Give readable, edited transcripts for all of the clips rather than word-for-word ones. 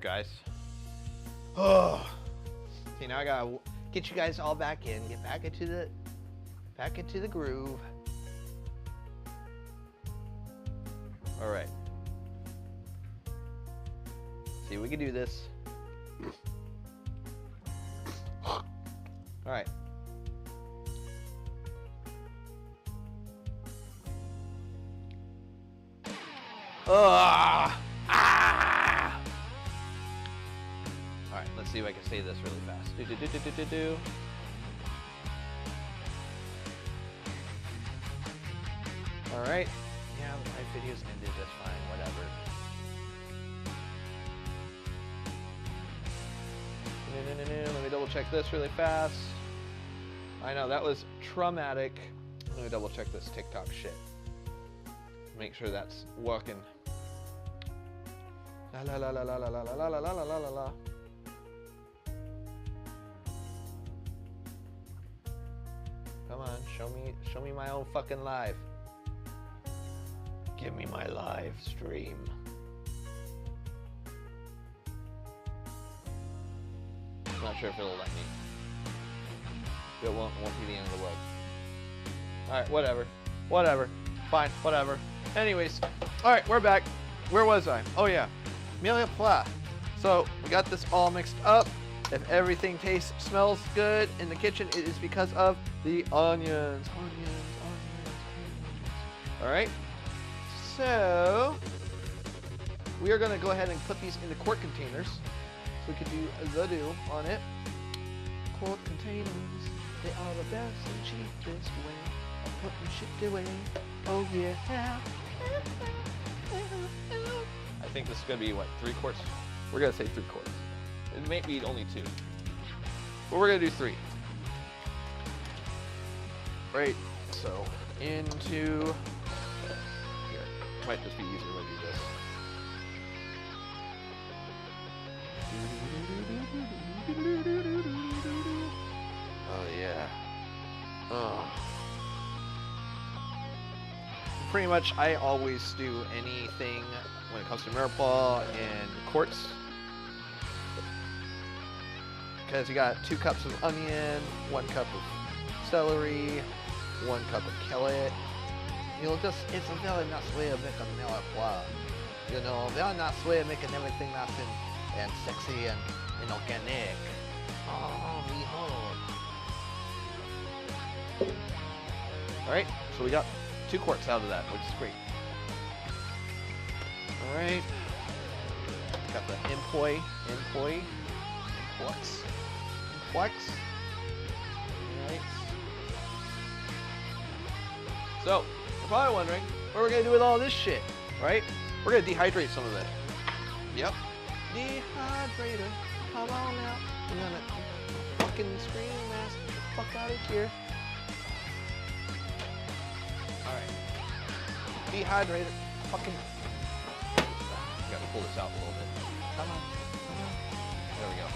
guys? Oh, see, now I gotta get you guys all back in, get back into the groove. All right. See, we can do this. All right. Ah! All right, let's see if I can say this really fast. Do. All right. Yeah, my videos ended just fine. Whatever. Let me double check this really fast. I know that was traumatic. Let me double check this TikTok shit. Make sure that's working. La la la la la la la la la la la la la. Come on, show me my own fucking live. Give me my live stream. I'm not sure if it'll let me. It won't be the end of the world. Alright, whatever. Fine, whatever. Anyways, alright, we're back. Where was I? Oh yeah, Amelia Pla. So, we got this all mixed up. If everything smells good in the kitchen, it is because of the onions. Alright, so we are going to go ahead and put these into quart containers. So we can do the do on it. Quart containers, they are the best and cheapest way of putting shit away. Oh yeah. I think this is going to be, what, 3 quarts? We're going to say 3 quarts. It may be only 2. But we're going to do 3. Right, so into... Here, might just be easier to do this. Oh yeah. Oh. Pretty much I always do anything when it comes to Mirepoix and quarts. Because you got 2 cups of onion, 1 cup of celery, 1 cup of kellet. It's a very nice way of making Mirepoix. You know, very nice way of making everything nice and sexy and organic. Oh, behold. Alright, so we got 2 quarts out of that, which is great. Alright. Got the employ. Alright. So, you're probably wondering what we're gonna do with all this shit, right? We're gonna dehydrate some of it. Yep. Dehydrator, come on out. We're gonna fucking screen mask the fuck out of here. Alright. Dehydrator, fucking. Gotta pull this out a little bit. Come on. There we go.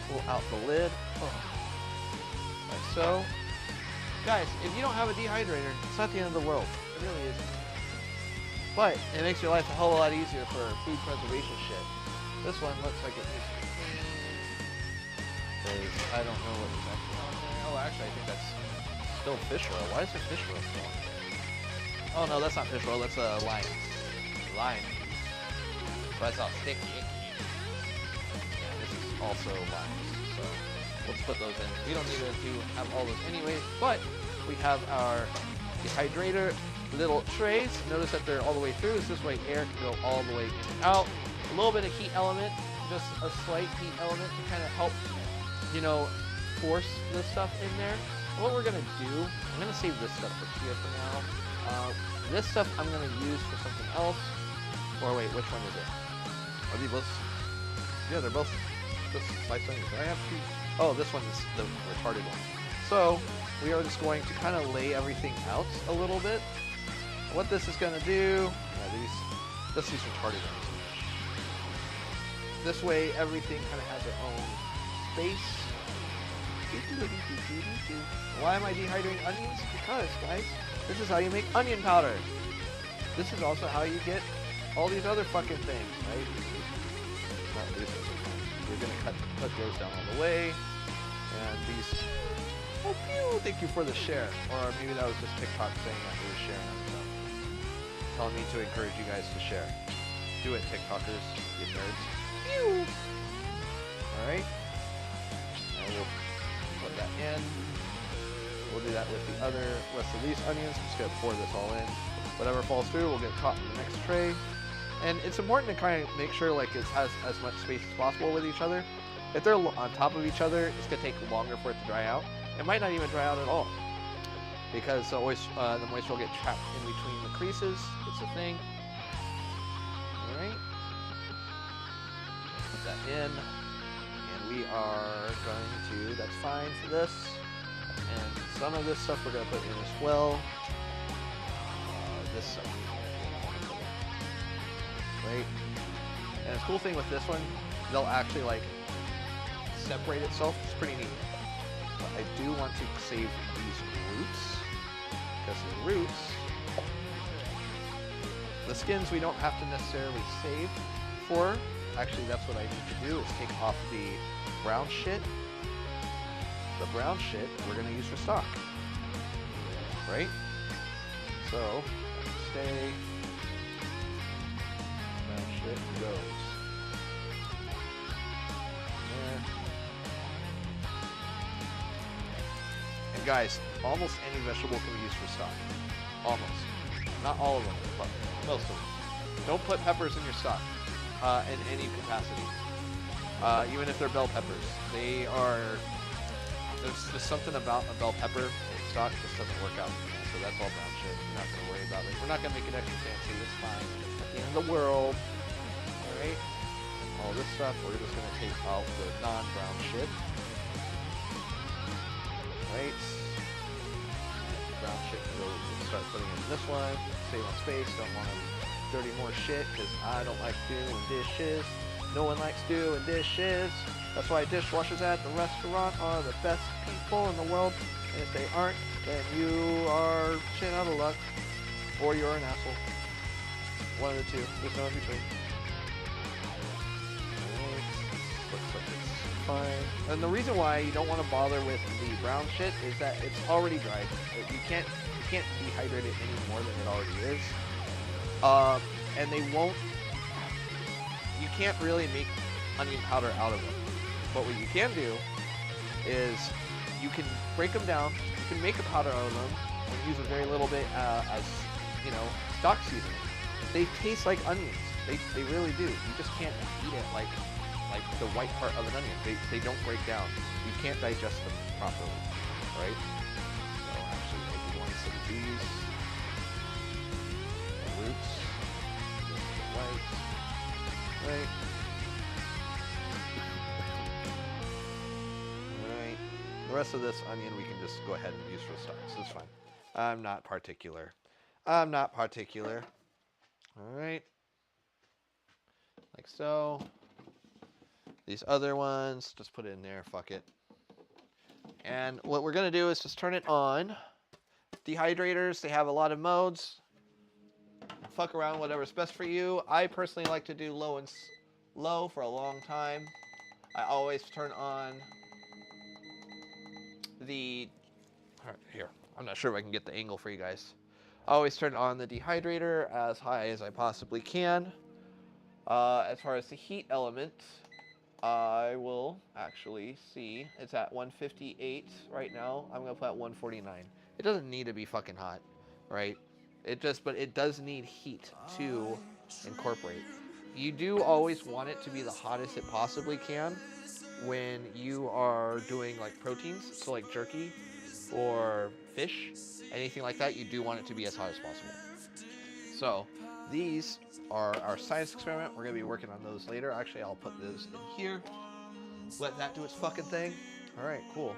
Pull out the lid. Oh. Like so. Guys, if you don't have a dehydrator, it's not the end of the world. It really isn't. But it makes your life a hell of a lot easier for food preservation shit. This one looks like it needs to be clean. I don't know what is actually on there. Oh, actually, I think that's still fish oil. Why is there fish oil still on there? Oh no, that's not fish oil. That's lime. Lime. So that's all sticky. Yeah, this is also lime. So let's put those in. We don't need to have all those anyways, but we have our dehydrator little trays. Notice that they're all the way through. This way air can go all the way in and out. A little bit of heat element, just a slight heat element to kind of help, you know, force this stuff in there. And what we're gonna do, I'm gonna save this stuff for here for now. This stuff I'm gonna use for something else. Or wait, which one is it? Are these both? Yeah, they're both just sliced onions. I have 2. Oh, this one is the retarded one. So we are just going to kind of lay everything out a little bit. What this is going to do, these retarded ones. This way everything kind of has their own space. Why am I dehydrating onions? Because, guys, this is how you make onion powder. This is also how you get all these other fucking things, right? These ones are fine. We're gonna cut those down all the way. And these, oh, pew, thank you for the share. Or maybe that was just TikTok saying that we were sharing on stuff. Telling me to encourage you guys to share. Do it, TikTokers, you nerds. Pew! Alright. And we'll put that in. We'll do that with the other rest of these onions. I'm just gonna pour this all in. Whatever falls through, we'll get caught in the next tray. And it's important to kind of make sure like it has as much space as possible with each other. If they're on top of each other, it's gonna take longer for it to dry out. It might not even dry out at all because the moisture will get trapped in between the creases. It's a thing. All right. Put that in, and we are going to. That's fine for this. And some of this stuff we're gonna put in as well. This stuff. Right. And the cool thing with this one, they'll actually like separate itself. It's pretty neat. But I do want to save these roots because the roots, the skins we don't have to necessarily save for. Actually, that's what I need to do is take off the brown shit. The brown shit we're gonna use for stock, right? So stay. Brown shit goes. And guys, almost any vegetable can be used for stock. Almost. Not all of them, but most of them. Don't put peppers in your stock in any capacity. Even if they're bell peppers. They are, there's just something about a bell pepper in stock just doesn't work out. So that's all brown shit. We're not going to worry about it. We're not going to make it extra fancy. It's fine. At the end of the world. Alright. All this stuff, we're just going to take out the non-brown shit. Right. Brown shit can go, we'll start putting in this one. Save on space, don't want to dirty more shit because I don't like doing dishes. No one likes doing dishes. That's why dishwashers at the restaurant are the best people in the world. And if they aren't, then you are shit out of luck. Or you're an asshole. One of the two. There's no in between. Looks like it's fine. And the reason why you don't want to bother with the brown shit is that it's already dried. You can't dehydrate it any more than it already is. And they won't. You can't really make onion powder out of them. But what you can do is you can break them down. You can make a powder out of them and use a very little bit as, you know, stock seasoning. They taste like onions. They really do. You just can't eat it like the white part of an onion. They don't break down. You can't digest them properly, right? So actually, I do want some of these. The roots. Right. Alright. The rest of this onion we can just go ahead and use for stock, so it's fine. I'm not particular. Alright. Like so. These other ones, just put it in there, fuck it. And what we're going to do is just turn it on. Dehydrators, they have a lot of modes. Fuck around, whatever's best for you. I personally like to do low and low for a long time. I always turn on the... Here, I'm not sure if I can get the angle for you guys. I always turn on the dehydrator as high as I possibly can. As far as the heat element, I will actually see it's at 158 right now. I'm gonna put at 149. It doesn't need to be fucking hot, right? But it does need heat to incorporate. You do always want it to be the hottest it possibly can when you are doing like proteins, so like jerky or fish, anything like that. You do want it to be as hot as possible. So these are our science experiment. We're gonna be working on those later. Actually, I'll put those in here. Let that do its fucking thing. All right, cool.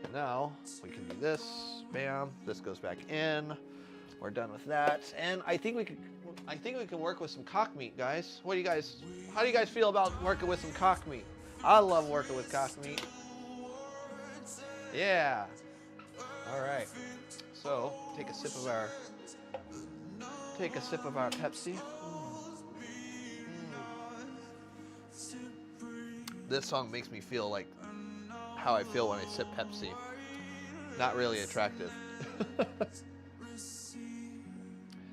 And now we can do this. Bam. This goes back in. We're done with that. And I think we can work with some cock meat, guys. How do you guys feel about working with some cock meat? I love working with cock meat. Yeah. All right. So take a sip of our Pepsi. This song makes me feel like how I feel when I sip Pepsi. Not really attractive.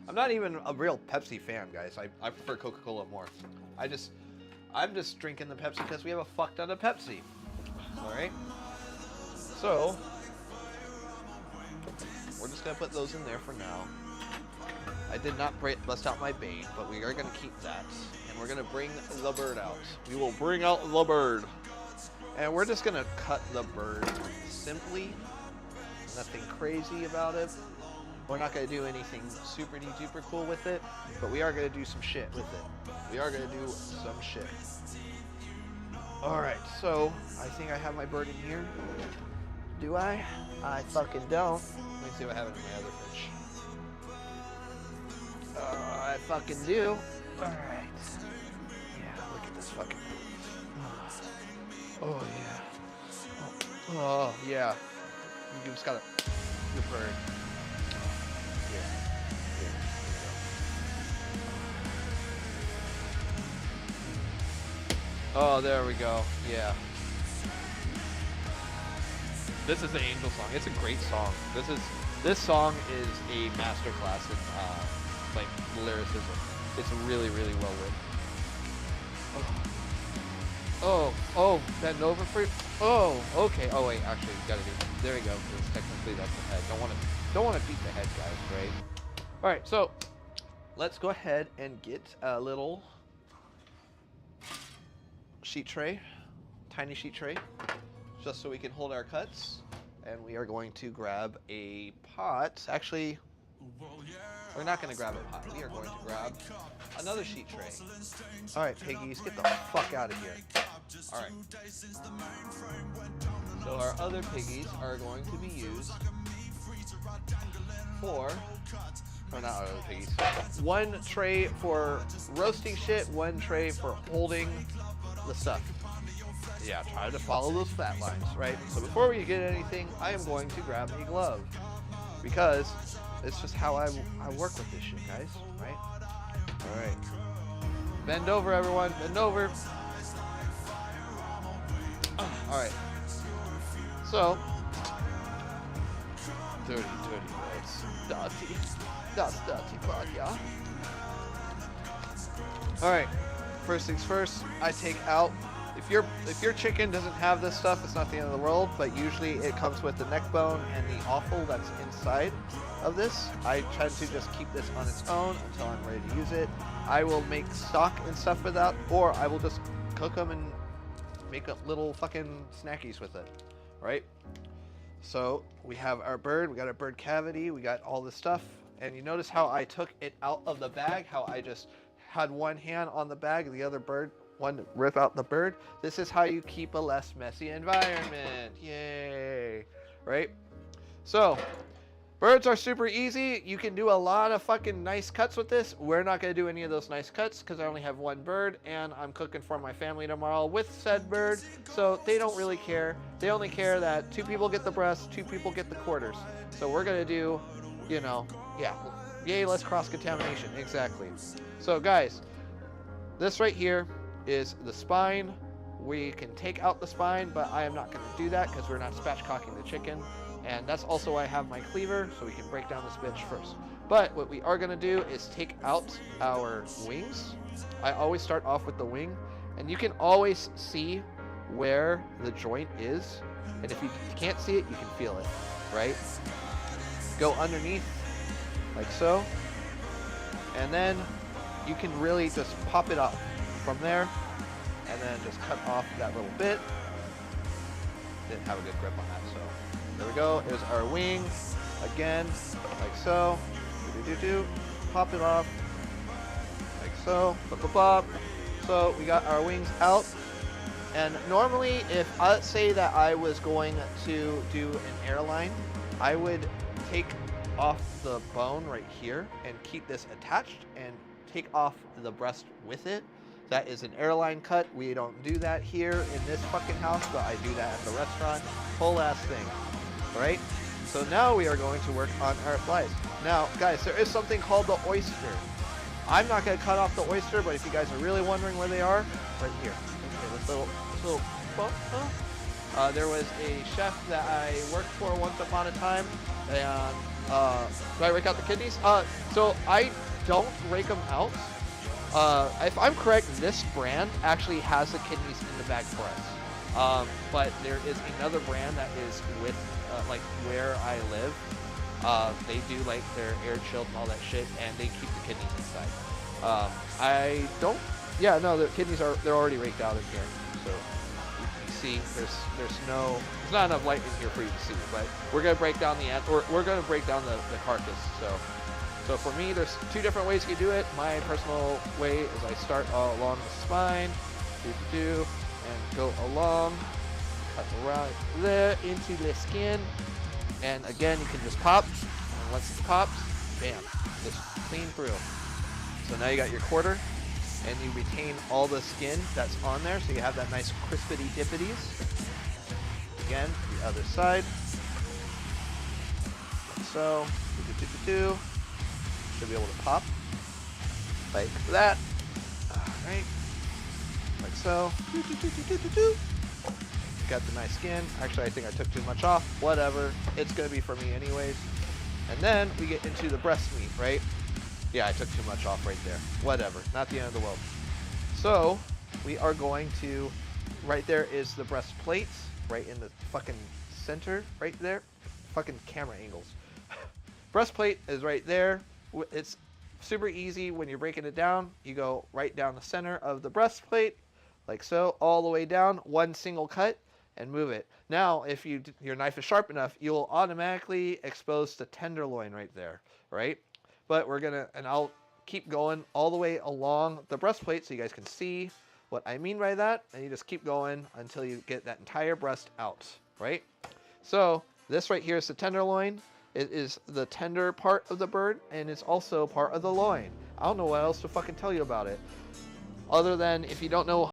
I'm not even a real Pepsi fan, guys. I prefer Coca-Cola more. I'm just drinking the Pepsi because we have a fuck ton of Pepsi. Alright? So, we're just going to put those in there for now. I did not bust out my Bane, but we are going to keep that. And we're going to bring the bird out. We will bring out the bird. And we're just going to cut the bird simply. Nothing crazy about it. We're not going to do anything super duper cool with it, but we are going to do some shit with it. We are going to do some shit. Alright, so I think I have my bird in here. Do I? I fucking don't. Let me see what happened in my other fridge. I fucking do. Alright. Yeah, look at this fucking... Oh, yeah. Oh, yeah. You just gotta... Good bird. Oh, there we go. Yeah. This is the Angel song. It's a great song. This song is a masterclass in like lyricism. It's really well written. Oh, bend over for you. Oh, okay. Oh wait, actually, you gotta do. There we go. Because technically that's the head. Don't want to beat the head, guys. Right? All right. So let's go ahead and get a little sheet tray, tiny sheet tray, just so we can hold our cuts. And we are going to grab a pot. Actually, we're not going to grab a pot. We are going to grab another sheet tray. All right, piggies, get the fuck out of here. All right. So our other piggies are going to be used for, or not other piggies, one tray for roasting shit, one tray for holding the stuff. Yeah, try to follow those fat lines, right? So before we get anything, I am going to grab a glove because it's just how I work with this shit, guys, right? All right. Bend over, everyone. Bend over. All right. So, dirty words. Dirty. That's dirty, bud, yeah? All right. First things first, I take out, if your chicken doesn't have this stuff, it's not the end of the world, but usually it comes with the neck bone and the offal that's inside of this. I try to just keep this on its own until I'm ready to use it. I will make stock and stuff with that, or I will just cook them and make up little fucking snackies with it, right? So we have our bird, we got our bird cavity, we got all this stuff, and you notice how I took it out of the bag, how I just had one hand on the bag, the other bird, one rip out the bird. This is how you keep a less messy environment. Yay, right? So, birds are super easy. You can do a lot of fucking nice cuts with this. We're not gonna do any of those nice cuts because I only have one bird and I'm cooking for my family tomorrow with said bird. So they don't really care. They only care that 2 people get the breast, 2 people get the quarters. So we're gonna do, you know, yeah, yay, less cross-contamination, exactly. So guys, this right here is the spine. We can take out the spine, but I am not going to do that because we're not spatchcocking the chicken. And that's also why I have my cleaver, so we can break down this bitch first. But what we are going to do is take out our wings. I always start off with the wing, and you can always see where the joint is. And if you can't see it, you can feel it, right? Go underneath, like so. And then you can really just pop it up from there, and then just cut off that little bit. Didn't have a good grip on that, so there we go. Here's our wing, again, like so. Pop it off, like so. So we got our wings out. And normally, if let's say that I was going to do an airline, I would take off the bone right here and keep this attached and take off the breast with it. That is an airline cut. We don't do that here in this fucking house, but I do that at the restaurant. Whole ass thing, right? So now we are going to work on our flies. Now, guys, there is something called the oyster. I'm not gonna cut off the oyster, but if you guys are really wondering where they are, right here. Okay, let's little there was a chef that I worked for once upon a time, and do I rake out the kidneys? So I don't rake them out. If I'm correct, this brand actually has the kidneys in the bag for us. But there is another brand that is with like where I live. They do like their air chilled and all that shit, and they keep the kidneys inside. I don't. Yeah, no, the kidneys they're already raked out in here. So you see, there's not enough light in here for you to see. But we're gonna break down we're gonna break down the carcass. So for me, there's two different ways you can do it. My personal way is I start along the spine, and go along, cut right there into the skin. And again, you can just pop, and once it pops, bam, just clean through. So now you got your quarter, and you retain all the skin that's on there, so you have that nice crispity dippities. Again, the other side. Like so, should be able to pop like that. All right, like so. Got the nice skin. Actually, I think I took too much off. Whatever. It's going to be for me anyways. And then we get into the breast meat, right? Yeah, I took too much off right there. Whatever. Not the end of the world. So, we are going to... Right there is the breastplate. Right in the fucking center. Right there. Fucking camera angles. Breastplate is right there. It's super easy when you're breaking it down. You go right down the center of the breastplate. Like so. All the way down. One single cut. And move it. Now, if your knife is sharp enough, you'll automatically expose the tenderloin right there, right? But I'll keep going all the way along the breastplate so you guys can see what I mean by that. And you just keep going until you get that entire breast out, right? So this right here is the tenderloin. It is the tender part of the bird, and it's also part of the loin. I don't know what else to fucking tell you about it. Other than if you don't know